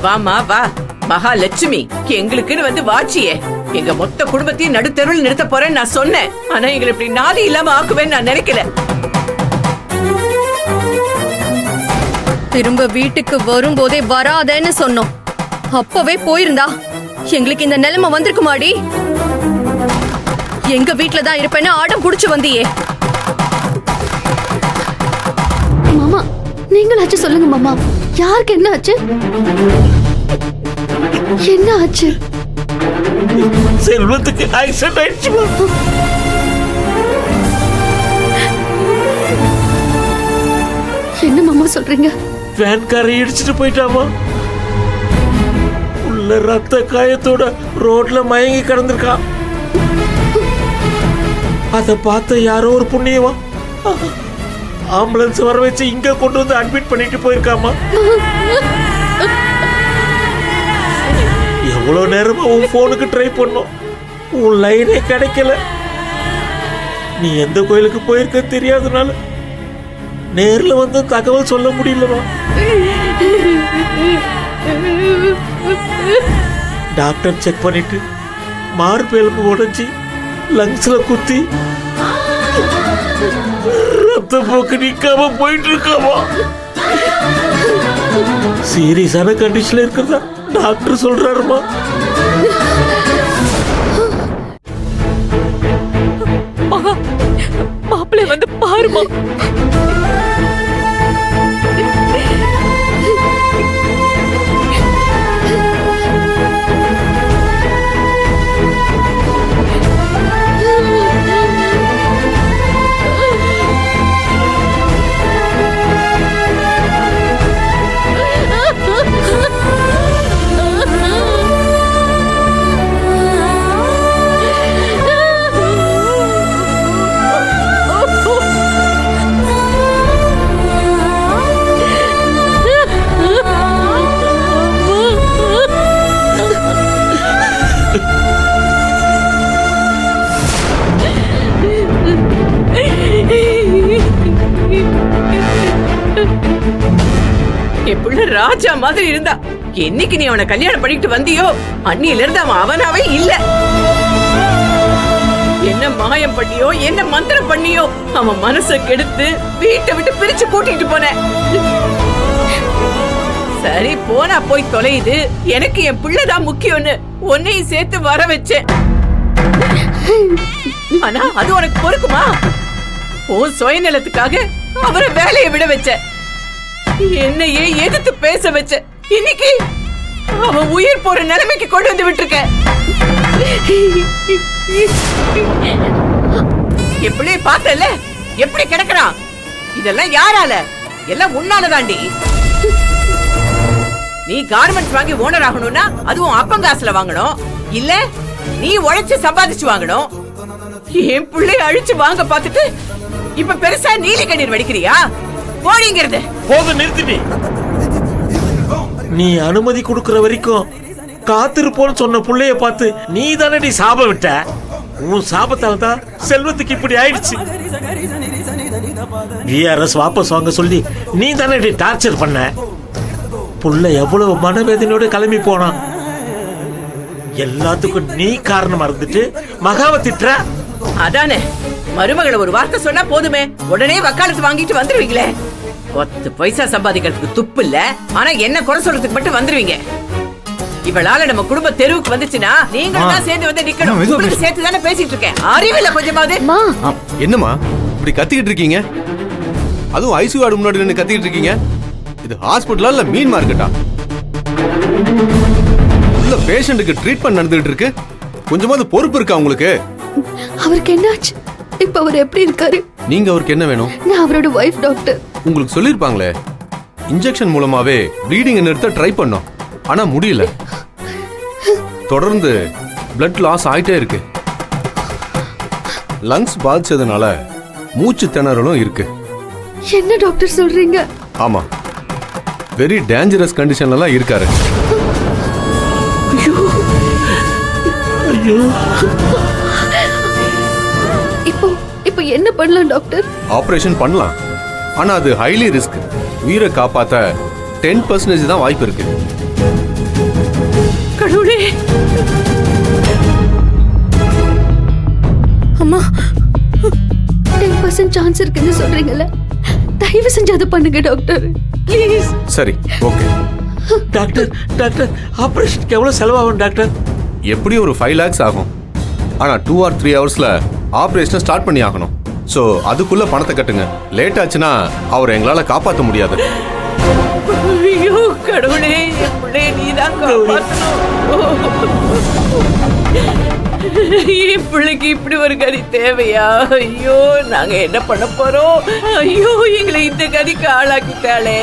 வாமா வா. மகாலட்சுமி எங்களுக்குன்னு வந்து வாச்சியே. எங்க மொத்த குடும்பத்தையும் நடுத்தருவில் நிறுத்த போறேன்னு நான் சொன்னேன். ஆனா எங்களை இப்படி நாதி இல்லாம ஆக்குவேன்னு நான் நினைக்கல. திரும்ப வீட்டுக்கு வரும்போதே வராதேன்னு சொன்னோம். அப்பவே போயிருந்தா எங்களுக்கு இந்த நிலைமை வந்திருக்குமாடி? எங்க வீட்டுல தான் இருப்பேன்னு ஆடம் புடிச்சு வந்தியே. மாமா நீங்களாச்சும் சொல்லுங்க மாமா, யாருக்கு என்ன ஆச்சு? என்ன ஆச்சு? செல்வத்துக்கு ஆக்சிடென்ட் ஆயிடுச்சு. என்ன மாமா சொல்றீங்க? வேன்காரை இடிச்சிட்டு போயிட்டாமா. உள்ள ரத்த காயத்தோட ரோட்ல மயங்கி கிடந்திருக்கான். அத பார்த்த யாரோ ஒரு புண்ணியமா ஆம்புலன்ஸ் வர வச்சு இங்க கொண்டு வந்து அட்மிட் பண்ணிட்டு போயிருக்காமா. எவ்வளவு நேரமா உன் போனுக்கு ட்ரை பண்ணோம், உன் லைனே கிடைக்கல. நீ எந்த கோயிலுக்கு போயிருக்க தெரியாதனால நேர்ல வந்து தகவல் சொல்ல முடியலமா. டாக்டர் செக் பண்ணிட்டு மார்பு எலும்பு உடைஞ்சி லங்ஸ்ல குத்தி ரத்த போக்கு நிக்காம போயிட்டு இருக்காமா. சீரியஸான கண்டிஷன்ல இருக்கிறதா டாக்டர் சொல்றாருமா. மாப்பிள்ளை வந்து பாருமா. என் புள்ள ராஜா மாதிரி இருந்தா என்னைக்கு நீ அவனை கல்யாணம் பண்ணிட்டு வந்தியோ அன்னில இருந்து அவன் அவனாவே இல்ல. என்ன மாயம் பண்ணியோ என்ன மந்திரம் பண்ணியோ அவன் மனசை கெடுத்து வீட்டை விட்டு பிரிச்சு கூட்டிட்டு போன. சரி போனா போய் தொலையுது, எனக்கு என் பிள்ளைதான் முக்கியம்னு உன்னையும் சேர்த்து வர வச்சேன். ஆனா அது உனக்கு பொறுக்குமா? உன் சுயநலத்துக்காக அவரை வேலையை விட வச்ச, என்னையே எதிர்த்து பேச வச்ச. இன்னைக்கு அவன் உயிர் போற நிலைமைக்கு கொண்டு வந்து விட்டுருக்க. எப்படியே பார்த்தல எப்படி கிடக்குறான்? இதெல்லாம் யாரால? எல்லாம் உன்னால தாண்டி. நீ கார்மெண்ட்ஸ் வாங்கி ஓனர் ஆகணும்னா அதுவும் அப்பங்காசுல வாங்கணும், இல்ல நீ உழைச்சு சம்பாதிச்சு வாங்கணும். என் பிள்ளை அழிச்சு வாங்க பார்த்துட்டு இப்ப பெருசா நீலி கண்ணீர் வடிக்கிறியா? போடிங்கிறது போது நிறுத்திட்டி. நீ அனுமதி கொடுக்கிற வரைக்கும் காத்திருப்போன்னு சொன்ன புள்ளைய பார்த்து நீ தானே சாபம் விட்ட. உன் சாபத்தால தான் செல்வத்துக்கு இப்படி ஆயிடுச்சு. விஆர்எஸ் வாபஸ் வாங்க சொல்லி நீ தானே டார்ச்சர் பண்ண. புள்ள எவ்வளவு மனவேதனையோட கிளம்பி போனான். எல்லாத்துக்கும் நீ காரணமா இருந்துட்டு மகாவை திட்டுற. அதானே மருமகளை ஒரு வார்த்தை சொன்னா போதுமே உடனே வக்காலத்து வாங்கிட்டு வந்துருவீங்களே. 10 பைசா சம்பாதிக்கிறதுக்கு துப்பு இல்ல, ஆனா என்ன குறை சொல்றதுக்கு மட்டும் வந்துருவீங்க. இவளால நம்ம குடும்ப தெருவுக்கு வந்துச்சுன்னா நீங்க தான் சேர்ந்து வந்து நிக்கணும். உங்களுக்கு சேர்த்து தானே பேசிட்டு இருக்கேன். அறிவில்ல கொஞ்சமாவது. என்னம்மா இப்படி கத்திக்கிட்டு இருக்கீங்க? அதுவும் ஐசியூ வார்டு முன்னாடி நின்னு கத்திக்கிட்டு இருக்கீங்க. இது ஹாஸ்பிட்டலா இல்ல மீன் மார்க்கெட்டா? உள்ள பேஷண்ட்டுக்கு ட்ரீட்மெண்ட் நடந்துட்டு இருக்கு. கொஞ்சமாவது பொறுப்பு இருக்கா உங்களுக்கு? அவருக்கு என்னாச்சு? இப்ப அவர் எப்படி இருக்காரு? நீங்க அவருக்கு என்ன வேணும்? நான் அவரோட வைஃப் டாக்டர். உங்களுக்கு சொல்லிருப்பாங்களே, இன்ஜெக்ஷன் மூலமாவே ப்ளீடிங் நிறுத்த ட்ரை பண்ணோம், ஆனா முடியல. தொடர்ந்து பிளட் லாஸ் ஆயிட்டே இருக்கு. லங்ஸ் பாதிச்சதுனால மூச்சு திணறலும் இருக்கு. என்ன டாக்டர் சொல்றீங்க? ஆமா, வெரி டேஞ்சரஸ் கண்டிஷன்ல எல்லாம் இருக்காரு. இப்போ என்ன பண்ணலாம் டாக்டர்? ஆபரேஷன் பண்ணலாம், ஆனா அது ஹைலி ரிஸ்க். உயிரை காப்பாத்த 10% தான் வாய்ப்பு இருக்கு. கடவுளே. அம்மா 10% சான்ஸ் இருக்குன்னு சொல்றீங்கல்ல, தயவு செஞ்சு அதை பண்ணுங்க டாக்டர் ப்ளீஸ். சரி ஓகே. டாக்டர் டாக்டர் ஆபரேஷனுக்கு எவ்வளவு செலவாகும் டாக்டர்? எப்படியும் ஒரு 5 lakhs ஆகும். ஆனால் 2 or 3 ஹவர்ஸில் ஆப்ரேஷனை ஸ்டார்ட் பண்ணி ஆகணும். ஸோ அதுக்குள்ள பணத்தை கட்டுங்க. லேட் ஆச்சுன்னா அவரை எங்களால் காப்பாற்ற முடியாது. ஐயோ கடவுளே, என் பிள்ளைய நீதான் காப்பாத்தணும். என் பிள்ளைக்கு இப்படி ஒரு கதி தேவையா? ஐயோ நாங்க என்ன பண்ண போறோம்? ஐயோ எங்களை இந்த கதிக்கு ஆளாக்கிட்டாளே.